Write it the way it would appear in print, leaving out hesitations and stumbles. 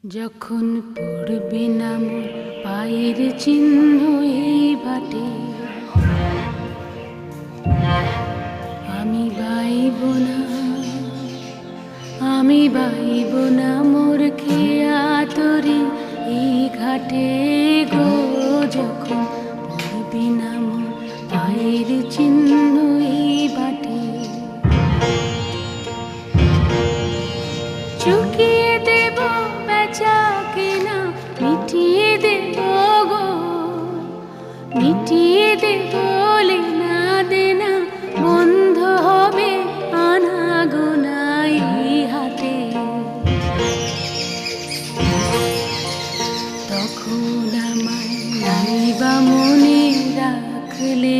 যখন পড়বে না মোর পায়ের চিহ্ন এই বাটে, আমি বাইব না, আমি বাইব না মোর খেয়া তরি এই ঘাটে গো। যখন পড়বে না মোর পায়ের চিহ্ন এই বাটে, চুকিয়ে দেব বেচা কেনা, মিটিয়ে দেব গো, মিটিয়ে দেব লেনা দেনা, বন্ধ হবে আনা গোনা এই হাতে। তখন আমায় নাইবা মনে রাখলে